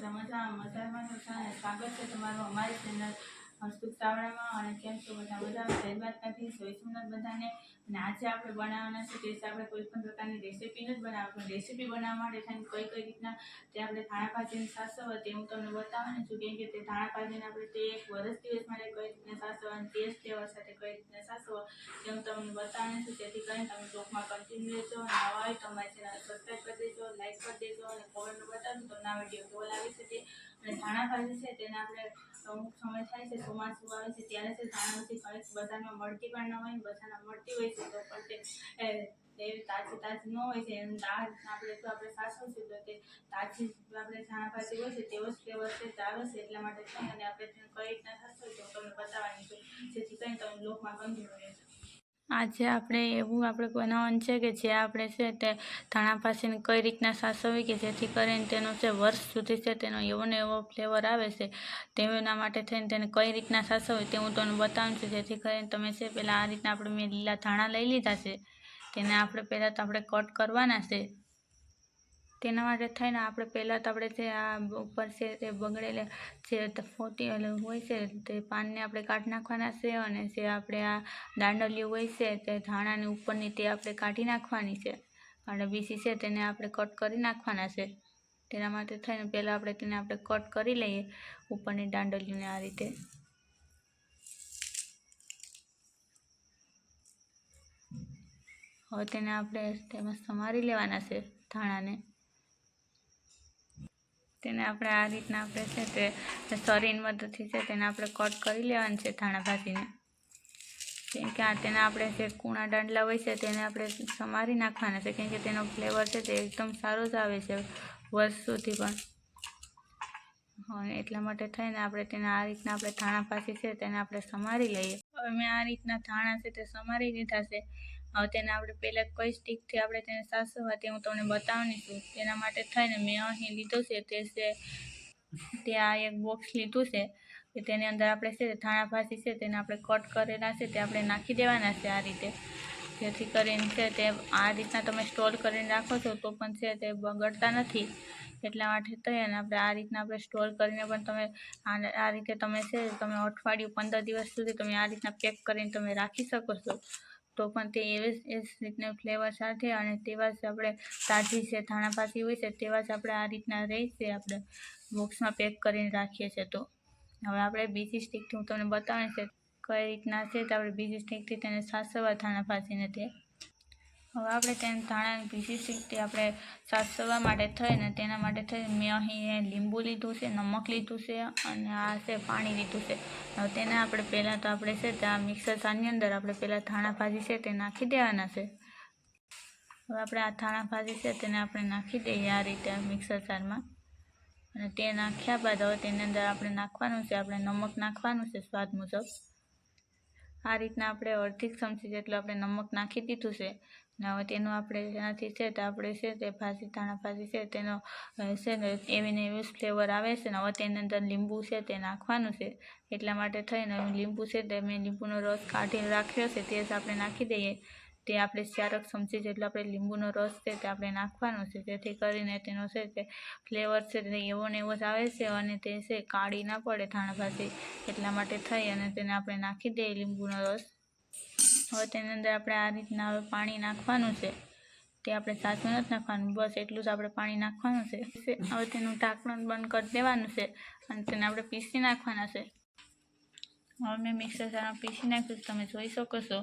બધા મજામાં છો? સ્વાગત છે તમારું અમારી ચેનલ હર્ષુક ચાવડામાં. અને કેમ છો બધા મજામાં? જય માતાજી, જય સોમનાથ બધાને. અને આજે આપણે બનાવવાના છે તે આપણે કોઈ પણ પ્રકારની રેસીપી નથી બનાવવાની. રેસીપી બનાવવા માટે થઈને કઈ રીતના તે આપણે ધાણા ભાજીને સાસવવા તે હું તમને બતાવવાની છું. કેમ કે તે ધાણા ભાજીને આપણે તે 1 વર્ષ દિવસ માટે કઈ રીતના સાસવવા અને ટેસ્ટ ફ્લેવર સાથે કઈ રીતના સાસવવા તે હું તમને બતાવવાની છું. તેથી કરીને તમે બ્લોગમાં કન્ટિન્યુ રહેજો. નવા હોય તો અમારી ચેનલ સબસ્ક્રાઈબ કરી દેજો, લાઈક કરી દેજો અને કોમેન્ટમાં બતાવજો તમને આ વિડીયો કેવો લાગે છે તે. અને ધાણા ભાજી છે તેને આપણે અમુક સમય થાય છે, ચોમાસું આવે છે ત્યારે છે ધાણા ભાજી ઘણી બજારમાં મળતી પણ ન હોય, બજારમાં મળતી હોય છે તો પણ તે તાજી ન હોય છે. એમ આ રીતના આપણે સાસવશું તો તે તાજી આપણે ધાણા ભાજી હોય છે તેવો જ ફ્લેવર છે આવે છે. એટલા માટે થઈ અને આપણે તેને કઈ રીતના સાસવું તો તમને બતાવવાની છે, જેથી કરીને તમે બ્લોગમાં કન્ટિન્યુ રહેજો. આજે આપણે એવું બનાવવાનું છે કે જે આપણે છે તે ધાણા ભાજીને કઈ રીતના સાસવવી કે જેથી કરીને તેનો છે વર્ષ સુધી છે તેનો એવો ને એવો ફ્લેવર આવે છે. તેના માટે થઈને તેને કઈ રીતના સાસવવી તે હું તમને બતાવું છું. જેથી કરીને તમે છે પહેલાં આ રીતના મેં લીલા ધાણા લઈ લીધા છે, તેને આપણે પહેલાં તો આપણે કટ કરવાના છે. તેના માટે થઈને આપણે પહેલાં તો આપણે જે આ ઉપર છે તે બગડેલા જે ફોટી હોય છે તે પાનને આપણે કાઢી નાખવાના છે. અને જે આપણે આ દાંડલિયું હોય છે તે ધાણાની ઉપરની તે આપણે કાઢી નાખવાની છે. અને બીજી છે તેને આપણે કટ કરી નાખવાના છે. તેના માટે થઈને પહેલાં આપણે તેને કટ કરી લઈએ ઉપરની દાંડલિયુંને આ રીતે. હવે તેને આપણે તેમાં સમારી લેવાના છે ધાણાને. તેને આપણે આ રીતના આપણે છે તે સરીની મદદથી છે તેને આપણે કટ કરી લેવાનું છે ધાણા ભાજીને. કેમ કે તેને આપણે જે કૂણા દાંડલા હોય છે તેને આપણે સમારી નાખવાના છે. કેમ કે તેનો ફ્લેવર છે તે એકદમ સારો જ આવે છે વર્ષ સુધી પણ. એટલા માટે થઈને આપણે તેને આ રીતના આપણે ધાણા ભાજી છે તેને આપણે સમારી લઈએ. હવે મેં આ રીતના ધાણા છે તે સમારી લીધા છે. હવે તેને આપણે પહેલાં કઈ સ્ટીકથી આપણે તેને સાસવવા તે હું તમને બતાવવાની છું. તેના માટે થઈને મેં અહીં લીધું છે તે આ એક બોક્સ લીધું છે કે તેની અંદર આપણે છે ધાણા ભાજી છે તેને આપણે કટ કરેલા છે તે આપણે નાખી દેવાના છે આ રીતે. જેથી કરીને છે તે આ રીતના તમે સ્ટોર કરીને રાખો છો તો પણ છે તે બગડતા નથી. એટલા માટે થઈ અને આપણે આ રીતના આપણે સ્ટોર કરીને પણ તમે આ રીતે તમે છે તમે અઠવાડિયું 15 દિવસ સુધી તમે આ રીતના પેક કરીને તમે રાખી શકો છો. તો પણ તે એવી જ રીતના ફ્લેવર સાથે અને તેવા જ આપણે તાજી જે ધાણા ભાજી હોય છે તેવા જ આપણે આ રીતના રહેશે આપણે બોક્સમાં પેક કરીને રાખીએ છીએ. તો હવે આપણે બીજી સ્ટીકથી હું તમને બતાવવાની છે કઈ રીતના છે તો આપણે બીજી સ્ટીકથી તેને સાસવવા ધાણા ભાજીને તે. હવે આપણે તેને ધાણાની બીજી સ્ટીકથી આપણે સાસવવા માટે થઈને તેના માટે થઈ મેં અહીં લીંબુ લીધું છે, નમક લીધું છે અને આ છે પાણી લીધું છે. હવે તેને આપણે પહેલાં તો આપણે છે તે આ મિક્સર જારની અંદર આપણે પહેલાં ધાણા ભાજી છે તે નાખી દેવાના છે. હવે આપણે આ ધાણા ભાજી છે તેને આપણે નાખી દઈએ આ રીતે મિક્સર જારમાં. અને તે નાખ્યા બાદ હવે તેની અંદર આપણે નાખવાનું છે આપણે નમક નાખવાનું છે સ્વાદ મુજબ. આ રીતના આપણે અડધી ચમચી જેટલું આપણે નમક નાખી દીધું છે. અને હવે તેનું આપણે તેનાથી છે તે આપણે છે તે ધાણા ભાજી છે તેનો છે ને એવી ને એવી ફ્લેવર આવે છે. ને હવે તેની અંદર લીંબુ છે તે નાખવાનું છે. એટલા માટે થઈને લીંબુ છે તે મેં લીંબુનો રસ કાઢીને રાખ્યો છે તે જ આપણે નાખી દઈએ. તે આપણે 4 ચમચી જેટલો આપણે લીંબુનો રસ છે તે આપણે નાખવાનો છે. જેથી કરીને તેનો છે તે ફ્લેવર છે તે એવો ને એવો જ આવે છે અને તે છે કાળી ના પડે ધાણા ભાજી. એટલા માટે થઈ અને તેને આપણે નાખી દઈએ લીંબુનો રસ. હવે તેની અંદર આપણે આ રીતના હવે પાણી નાખવાનું છે. તે આપણે સાચું નથી નાખવાનું, બસ એટલું જ આપણે પાણી નાખવાનું છે. હવે તેનું ઢાંકણું બંધ કરી દેવાનું છે અને તેને આપણે પીસી નાખવાના છે. હવે મેં મિક્સર જારમાં પીસી નાખ્યું તમે જોઈ શકો છો.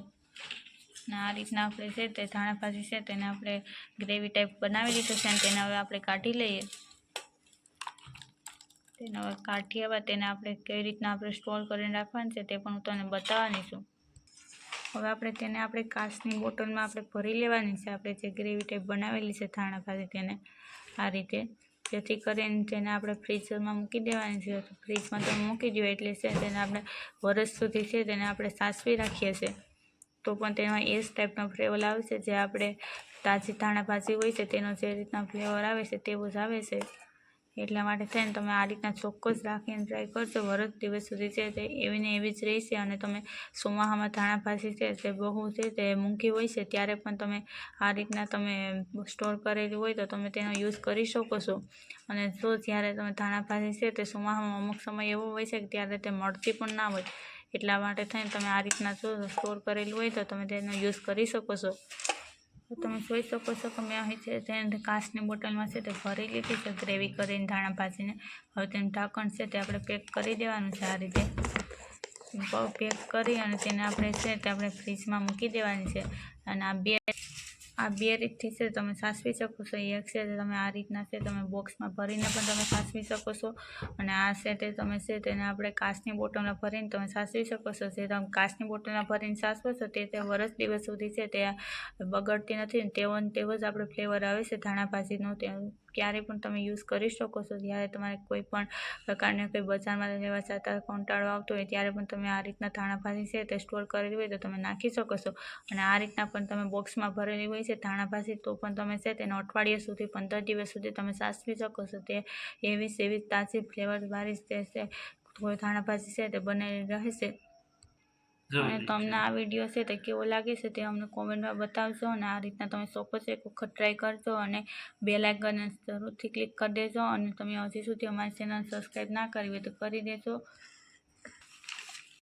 અને આ રીતના આપણે છે તે ધાણા ભાજી છે તેને આપણે ગ્રેવી ટાઈપ બનાવી લીધું છે. અને તેને હવે આપણે કાઢી લઈએ. તેને હવે કાઢ્યા બાદ તેને આપણે કઈ રીતના આપણે સ્ટોર કરીને રાખવાનું છે તે પણ હું તમને બતાવવાની છું. હવે આપણે તેને આપણે કાચની બોટલમાં આપણે ભરી લેવાની છે આપણે જે ગ્રેવી ટાઈપ બનાવેલી છે ધાણા ભાજી તેને આ રીતે. જેથી કરીને તેને આપણે ફ્રીઝરમાં મૂકી દેવાની છે. ફ્રીજમાં તમે મૂકી દો એટલે છે તેને આપણે વર્ષ સુધી છે તેને આપણે સાચવી રાખીએ છીએ તો પણ તેમાં એ જ ટાઈપનો ફ્લેવર આવે છે જે આપણે તાજી ધાણા ભાજી હોય છે તેનો જે રીતના ફ્લેવર આવે છે તેવું જ આવે છે. એટલા માટે થઈને તમે આ રીતના ચોક્કસ રાખીને ટ્રાય કરજો. વરસ દિવસ સુધી છે તે એવી ને એવી જ રહેશે. અને તમે ચોમાસામાં ધાણા ભાજી છે તે બહુ છે તે મૂંઘી હોય છે ત્યારે પણ તમે આ રીતના તમે સ્ટોર કરેલી હોય તો તમે તેનો યુઝ કરી શકો છો. અને જો જ્યારે તમે ધાણા ભાજી છે તે ચોમાસામાં અમુક સમય એવો હોય છે કે ત્યારે તે મળતી પણ ના હોય. એટલા માટે થઈને તમે આ રીતના જો સ્ટોર કરેલું હોય તો તમે તેનો યુઝ કરી શકો છો. તો તમે જોઈ શકો છો કે મેં અહીં છે તેને કાચની બોટલમાં છે તે ભરી લીધી છે ગ્રેવી કરીને ધાણા ભાજીને. હવે તેનું ઢાંકણ છે તે આપણે પેક કરી દેવાનું છે. આ રીતે પેક કરી અને તેને આપણે છે તે આપણે ફ્રીજમાં મૂકી દેવાની છે. અને આ બે રીતથી છે તમે સાચવી શકો છો. એક છે તે તમે આ રીતના છે તમે બોક્સમાં ભરીને પણ તમે સાચવી શકો છો. અને આ છે તે તમે છે તેને આપણે કાચની બોટલમાં ભરીને તમે સાચવી શકો છો. જે તમે કાચની બોટલમાં ભરીને સાચવો છો તે વરસ દિવસ સુધી છે તે બગડતી નથી. તેવો ને તેવો જ આપણે ફ્લેવર આવે છે ધાણા ભાજીનો. તે ક્યારેય પણ તમે યુઝ કરી શકો છો. જ્યારે તમારે કોઈ પણ પ્રકારના કોઈ બજારમાં લેવા જતા કંટાળો આવતો હોય ત્યારે પણ તમે આ રીતના ધાણા ભાજી છે તે સ્ટોર કરેલી હોય તો તમે નાખી શકો છો. અને આ રીતના પણ તમે બોક્સમાં ભરેલી હોય છે ધાણા ભાજી તો પણ તમે છે તેને અઠવાડિયા સુધી 15 દિવસ સુધી તમે સાચવી શકો છો. તે એવી તાજી ફ્લેવરવાળી છે કોઈ ધાણા ભાજી છે તે બનેલી રહેશે. અને તમને આ વિડીયો છે તે કેવો લાગે છે તે અમને કોમેન્ટમાં બતાવજો. અને આ રીતના તમે ચોક્કસ એક વખત ટ્રાય કરજો. અને બેલ આઇકનને જરૂરથી ક્લિક કરી દેજો. અને તમે હજી સુધી અમારી ચેનલ સબસ્ક્રાઈબ ના કરી હોય તો કરી દેજો.